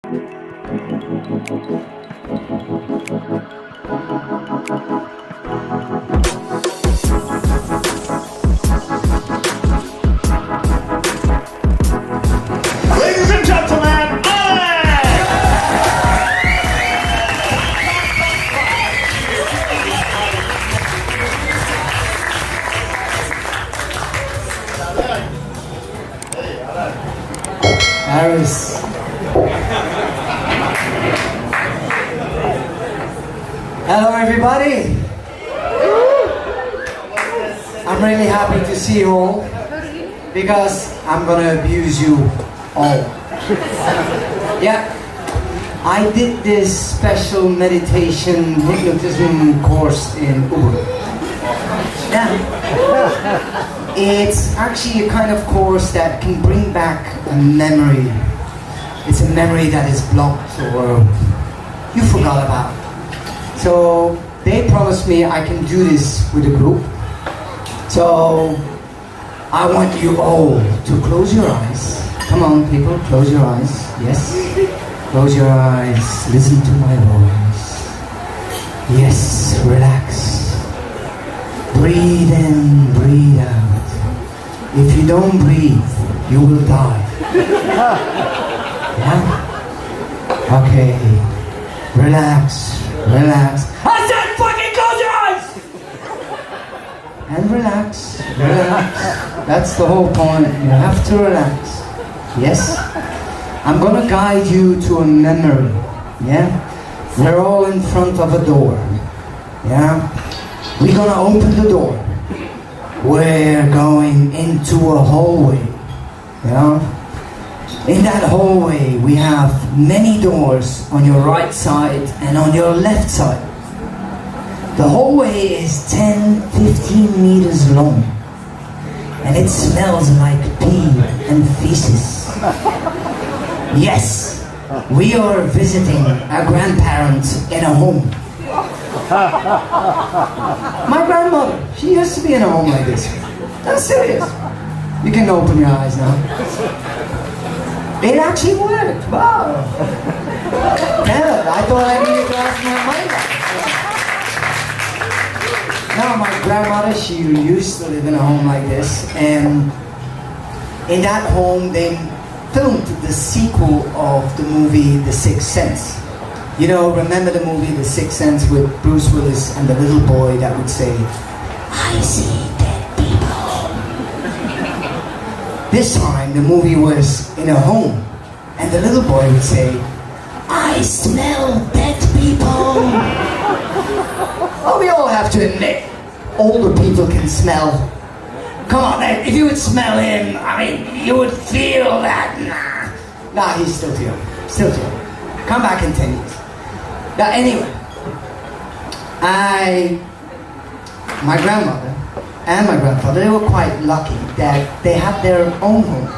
Ladies and gentlemen, Paris. Hello everybody. I'm really happy to see you all because I'm gonna abuse you all. Yeah, I did this special meditation hypnotism course in Uber. Yeah. It's actually a kind of course that can bring back a memory. It's a memory that is blocked or you forgot about. So they promised me I can do this with a group. So I want you all to close your eyes. Come on people, close your eyes. Yes. Close your eyes, listen to my voice. Yes, relax. Breathe in, breathe out. If you don't breathe, you will die. Yeah? Okay. Relax, relax. I said fucking close your eyes! And relax, relax. That's the whole point. You have to relax. Yes? I'm gonna guide you to a memory. Yeah? We're all in front of a door. Yeah? We're gonna open the door. We're going into a hallway, you know? In that hallway we have many doors on your right side and on your left side. The hallway is 10-15 meters long and it smells like pee and feces. Yes, we are visiting a grandparent in a home. My grandmother, she used to be in a home like this. That's serious. You can open your eyes now. It actually worked. Wow. Yeah, I thought I needed to ask my money back. Now my grandmother, she used to live in a home like this, and in that home they filmed the sequel of the movie The Sixth Sense. You know, remember the movie The Sixth Sense with Bruce Willis and the little boy that would say, I see dead people. This time the movie was in a home and the little boy would say, I smell dead people. Well, we all have to admit, older people can smell. Come on, if you would smell him, I mean, you would feel that. Nah, he's still too young. Still too young. Come back in 10 years. Now, anyway, my grandmother and my grandfather, they were quite lucky that they had their own home.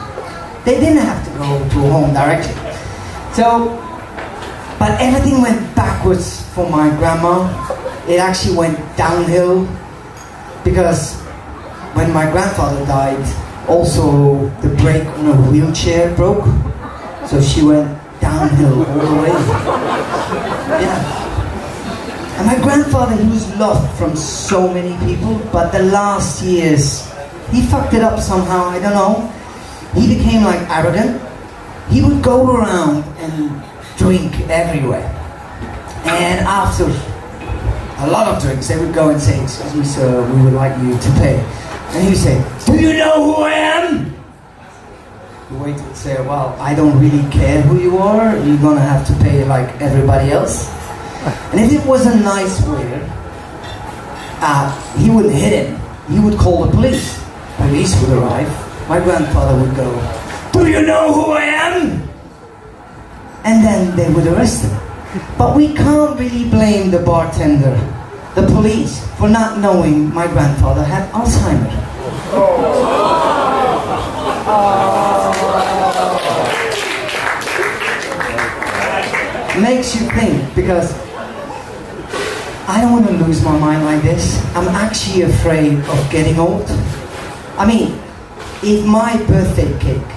They didn't have to go to a home directly. So, but everything went backwards for my grandma. It actually went downhill because when my grandfather died, also the brake on her wheelchair broke. So she went downhill all the way. Yeah. And my grandfather, he was loved from so many people, but the last years, he fucked it up somehow, I don't know. He became like arrogant. He would go around and drink everywhere. And after a lot of drinks, they would go and say, excuse me sir, we would like you to pay. And he would say, do you know who I am? The waiter would say, well, I don't really care who you are, you're gonna have to pay like everybody else. And if it was a nice waiter, he wouldn't hit him. He would call the police. Police would arrive. My grandfather would go, do you know who I am? And then they would arrest him. But we can't really blame the bartender, the police, for not knowing my grandfather had Alzheimer's. Makes you think, because I don't want to lose my mind like this. I'm actually afraid of getting old. I mean, if my birthday cake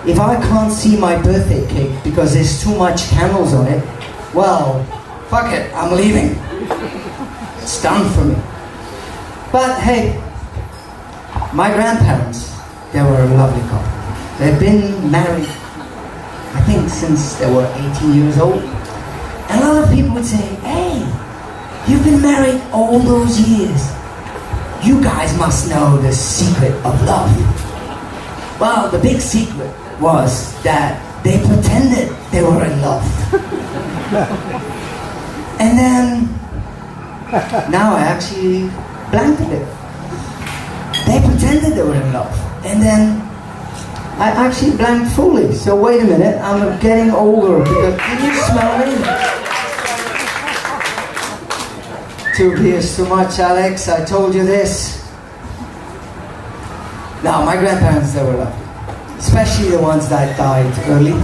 if I can't see my birthday cake because there's too much candles on it, well, fuck it, I'm leaving. It's done for me. But hey, my grandparents, they were a lovely couple. They've been married, I think, since they were 18 years old. And a lot of people would say, hey, you've been married all those years. You guys must know the secret of love. Well, the big secret was that they pretended they were in love. And then, now I actually blanked a bit. They pretended they were in love. And then, I actually blanked fully. So wait a minute, I'm getting older because, can you smell me? 2 beers too much, Alex, I told you this. No, my grandparents, they were lovely. Especially the ones that died early.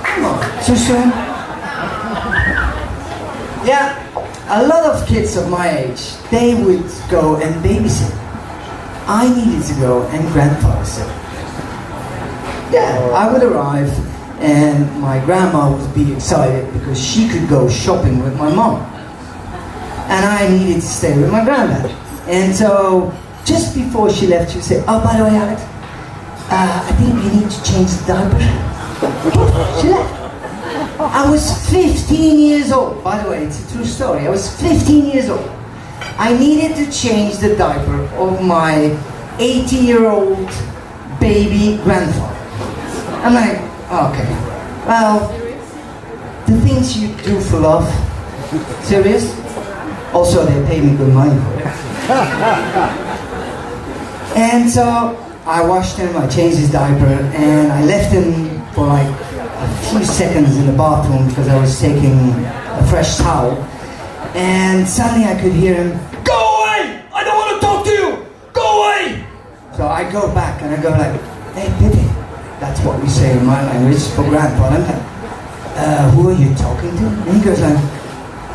Come on, too soon? Yeah, a lot of kids of my age, they would go and babysit. I needed to go and grandfather sit. Yeah, I would arrive and my grandma would be excited because she could go shopping with my mom. And I needed to stay with my granddad. And so, just before she left, she would say, oh, by the way, Alex, I think you need to change the diaper. She left. I was 15 years old. By the way, it's a true story. I was 15 years old. I needed to change the diaper of my 80-year-old baby grandfather. I'm like, okay, well, the things you do for love, serious? Also, they pay me good money for it. And so, I washed him, I changed his diaper, and I left him for like a few seconds in the bathroom because I was taking a fresh towel. And suddenly I could hear him, go away! I don't want to talk to you! Go away! So I go back and I go like, hey, baby. That's what we say in my language for grandpa. I'm like, who are you talking to? And he goes like,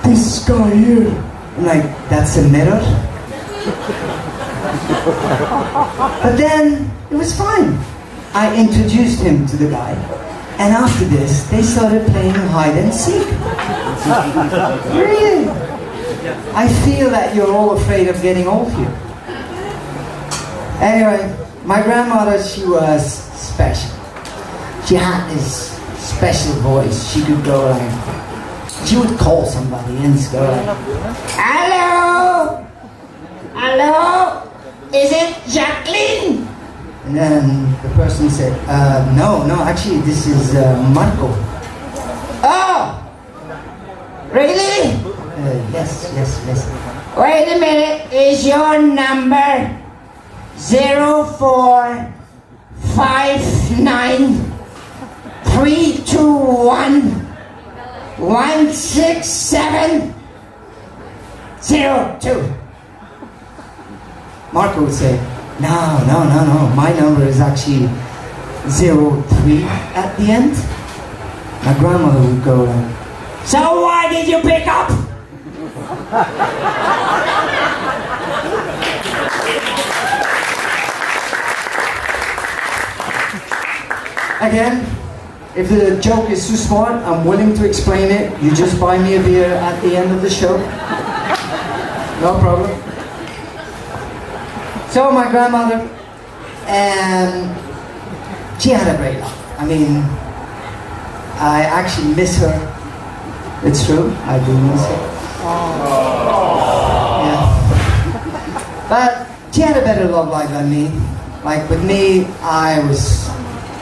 this guy here. I'm like, that's a mirror? But then, it was fine. I introduced him to the guy. And after this, they started playing hide and seek. Really? I feel that you're all afraid of getting old here. Anyway, my grandmother, she was special. She had this special voice. She could go like, she would call somebody and go like, hello? Hello? Is it Jacqueline? And then the person said, no, actually this is Marco. Oh! Really? Yes. Wait a minute, is your number 0459-321-16702? Marco would say, no, my number is actually 03 at the end. My grandmother would go like, so why did you pick up? Again, if the joke is too smart, I'm willing to explain it. You just buy me a beer at the end of the show. No problem. So my grandmother, and she had a great life. I mean, I actually miss her. It's true, I do miss her. Yeah. But she had a better love life than me. Like with me,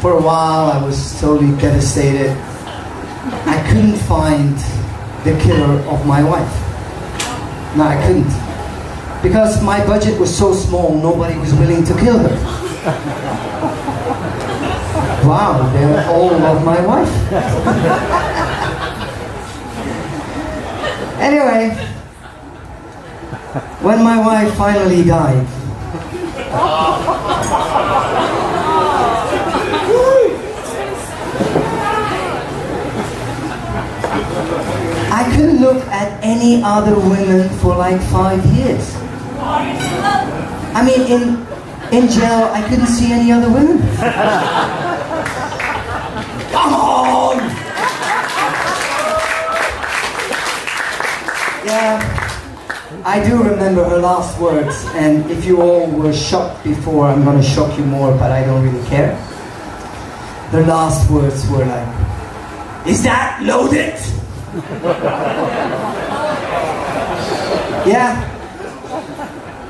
for a while, I was totally devastated. I couldn't find the killer of my wife. No, I couldn't. Because my budget was so small, nobody was willing to kill her. Wow, they all love my wife. Anyway, when my wife finally died, I couldn't look at any other women for like 5 years. I mean, In jail, I couldn't see any other women. Come on! Yeah, I do remember her last words, and if you all were shocked before, I'm gonna shock you more, but I don't really care. Her last words were like, "Is that loaded?" Yeah,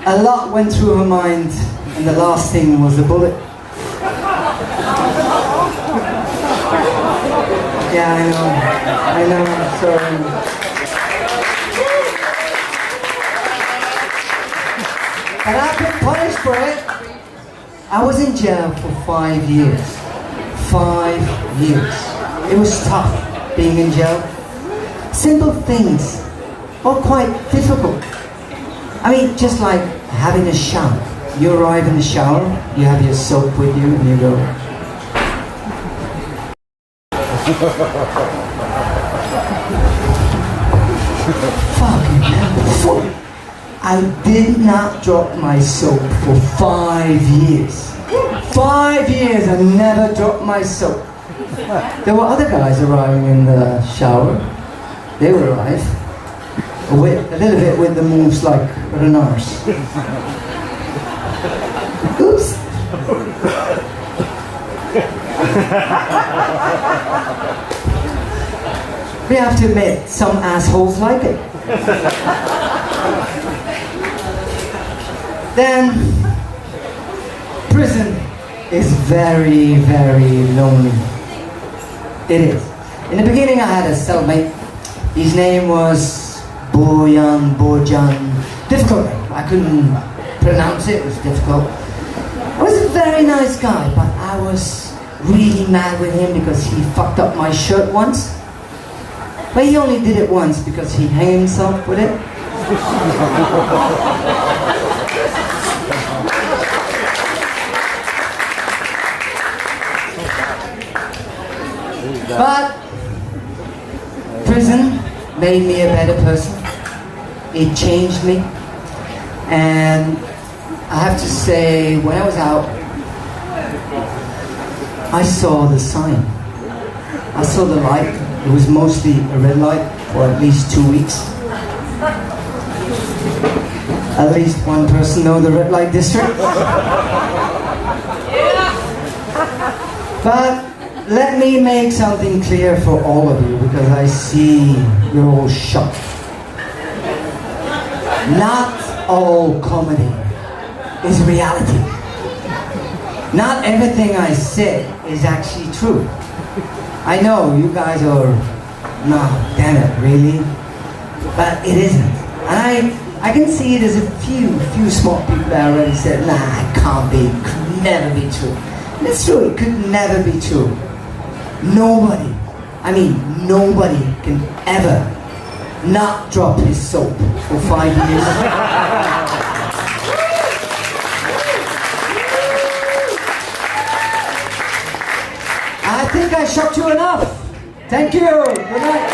a lot went through her mind, and the last thing was a bullet. Yeah, I know, I'm sorry. But I've been punished for it. I was in jail for 5 years. 5 years. It was tough being in jail. Simple things are quite difficult. I mean, just like having a shower. You arrive in the shower, you have your soap with you, and you go. Fucking hell. I did not drop my soap for 5 years. 5 years I never dropped my soap. There were other guys arriving in the shower. They would arrive with a little bit with the moves like Renars. Oops. We have to admit, some assholes like it. Then, prison is very, very lonely. It is. In the beginning I had a cellmate. His name was Bojan. Difficult name. I couldn't pronounce it. It was difficult. He was a very nice guy, but I was really mad with him because he fucked up my shirt once. But he only did it once because he hanged himself with it. But prison made me a better person. It changed me. And I have to say, when I was out, I saw the sign. I saw the light. It was mostly a red light for at least 2 weeks. At least one person knows the red light district. But let me make something clear for all of you, because I see you're all shocked. Not all comedy is reality. Not everything I say is actually true. I know you guys are, no, damn it, really? But it isn't. And I can see it as a few smart people that already said, nah, it can't be, could never be true. And it's true, it could never be true. Nobody can ever not drop his soap for 5 years. I think I shocked you enough. Thank you. Good night.